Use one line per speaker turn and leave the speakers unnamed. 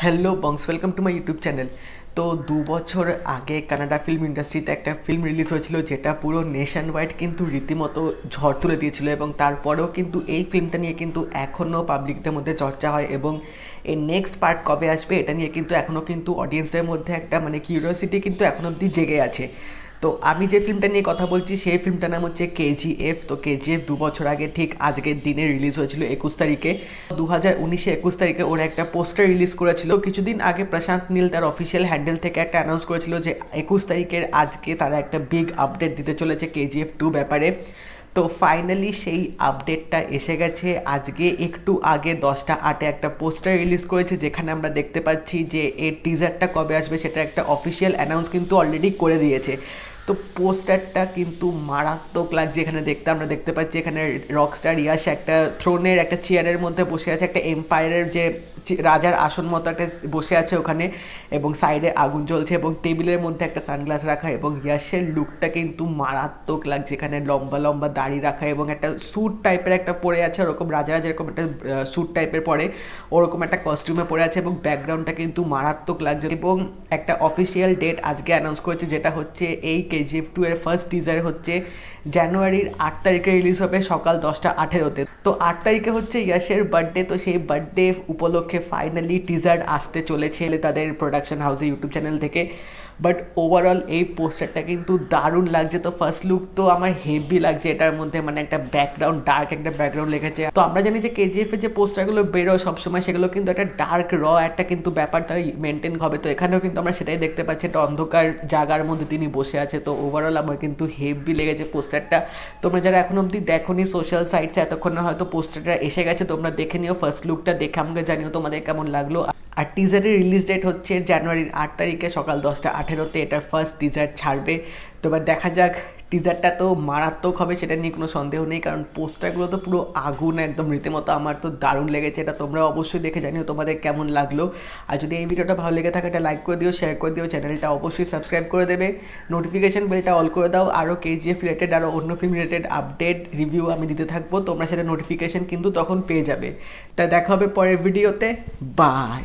Hello bongs, welcome to my YouTube channel. তো 2 বছর আগে কানাডা ফিল্ম ইন্ডাস্ট্রিতে একটা ফিল্ম রিলিজ হয়েছিল, যেটা পুরো নেশন ওয়াইড কিন্তু রীতিমতো ঝড় তুলে দিয়েছিল, এবং তারপরেও কিন্তু এই ফিল্মটা নিয়ে কিন্তু এখনও পাবলিকদের মধ্যে চর্চা হয়, এবং এর নেক্সট পার্ট কবে আসবে এটা নিয়ে কিন্তু এখনও কিন্তু অডিয়েন্সদের মধ্যে একটা কিউরিওসিটি কিন্তু এখনও অবধি জেগে আছে। তো আমি যে ফিল্মটা নিয়ে কথা বলছি সেই ফিল্মটার নাম হচ্ছে কেজিএফ। তো কেজিএফ 2 বছর আগে ঠিক আজকের দিনে রিলিজ হয়েছিল 21 তারিখে, 2019-এ 21 তারিখে ওরা একটা পোস্টার রিলিজ করেছিল। কিছুদিন আগে প্রশান্ত নীল তার অফিসিয়াল হ্যান্ডেল থেকে একটা অ্যানাউন্স করেছিল যে 21 তারিখের আজকে তারা একটা বিগ আপডেট দিতে চলেছে কেজিএফ 2 ব্যাপারে। তো ফাইনালি সেই আপডেটটা এসে গেছে। আজকে একটু আগে 10টা 8-এ একটা পোস্টার রিলিজ করেছে, যেখানে আমরা দেখতে পাচ্ছি যে এর টিজারটা কবে আসবে সেটা একটা অফিসিয়াল অ্যানাউন্স কিন্তু অলরেডি করে দিয়েছে। তো পোস্টারটা কিন্তু মারাত্মক লাগছে। এখানে আমরা দেখতে পাচ্ছি এখানে রকস্টার ইয়াশ একটা থ্রোনের একটা চেয়ারের মধ্যে বসে আছে, একটা এম্পায়ারের যে রাজার আসন মতো একটা বসে আছে ওখানে, এবং সাইডে আগুন জ্বলছে, এবং টেবিলের মধ্যে একটা সানগ্লাস রাখা, এবং ইয়াশের লুকটা কিন্তু মারাত্মক লাগছে। এখানে লম্বা লম্বা দাড়ি রাখা এবং একটা স্যুট টাইপের একটা পরে আছে, ওরকম রাজারা যেরকম একটা স্যুট টাইপের পরে ওরকম একটা কস্টিউমে পরে আছে, এবং ব্যাকগ্রাউন্ডটা কিন্তু মারাত্মক লাগছে। এবং একটা অফিসিয়াল ডেট আজকে অ্যানাউন্স করেছে, যেটা হচ্ছে এই কেজিএফ 2 এর ফার্স্ট টিজার হচ্ছে জানুয়ারির 8 তারিখে রিলিজ হবে সকাল 10টা 18-তে। তো 8 তারিখে হচ্ছে ইয়াশের বার্থডে, তো সেই বার্থডে উপলক্ষে ফাইনালি টিজার আসতে চলেছে তাদের প্রোডাকশন হাউসে ইউটিউব চ্যানেল থেকে। বাট ওভারঅল এই পোস্টারটা কিন্তু দারুণ লাগছে। তো ফার্স্ট লুক তো আমার হেভি লাগছে, এটার মধ্যে একটা ব্যাকগ্রাউন্ড, ডার্ক একটা ব্যাকগ্রাউন্ড লেগেছে। তো আমরা জানি যে কেজিএফের যে পোস্টারগুলো বেরোয় সবসময় সেগুলো কিন্তু একটা ডার্ক একটা কিন্তু ব্যাপার তারা মেনটেন হবে। তো এখানেও কিন্তু আমরা সেটাই দেখতে পাচ্ছি, একটা অন্ধকার জায়গার মধ্যে তিনি বসে আছে। তো ওভারঅল আমার কিন্তু হেভি লেগেছে পোস্টারটা। তোমরা যারা এখন অবধি দেখোনি সোশ্যাল সাইটসে, এতক্ষণে হয়তো পোস্টারটা এসে গেছে, তোমরা দেখে নিও, ফার্স্ট লুকটা দেখে আমাকে জানিও তোমাদের কেমন লাগলো। আর টিজারের রিলিজ ডেট হচ্ছে জানুয়ারির 8 তারিখে সকাল 10টা 18-তে এটার ফার্স্ট টিজার ছাড়বে। তো এবার দেখা যাক, টিজারটা তো মারাত্মক হবে সেটা নিয়ে কোনো সন্দেহ নেই, কারণ পোস্টারগুলো তো পুরো আগুন একদম রীতিমতো। আমার তো দারুণ লেগেছে এটা, তোমরা অবশ্যই দেখে জানিও তোমাদের কেমন লাগলো। আর যদি এই ভিডিওটা ভালো লেগে থাকে এটা লাইক করে দিও, শেয়ার করে দিও, চ্যানেলটা অবশ্যই সাবস্ক্রাইব করে দেবে, নোটিফিকেশন বেলটা অল করে দাও। আরও কেজিএফ রিলেটেড আরও অন্য ফিল্ম রিলেটেড আপডেট রিভিউ আমি দিতে থাকবো, তোমরা সেটা নোটিফিকেশন কিন্তু তখন পেয়ে যাবে। তাই দেখা হবে পরের ভিডিওতে। বাই।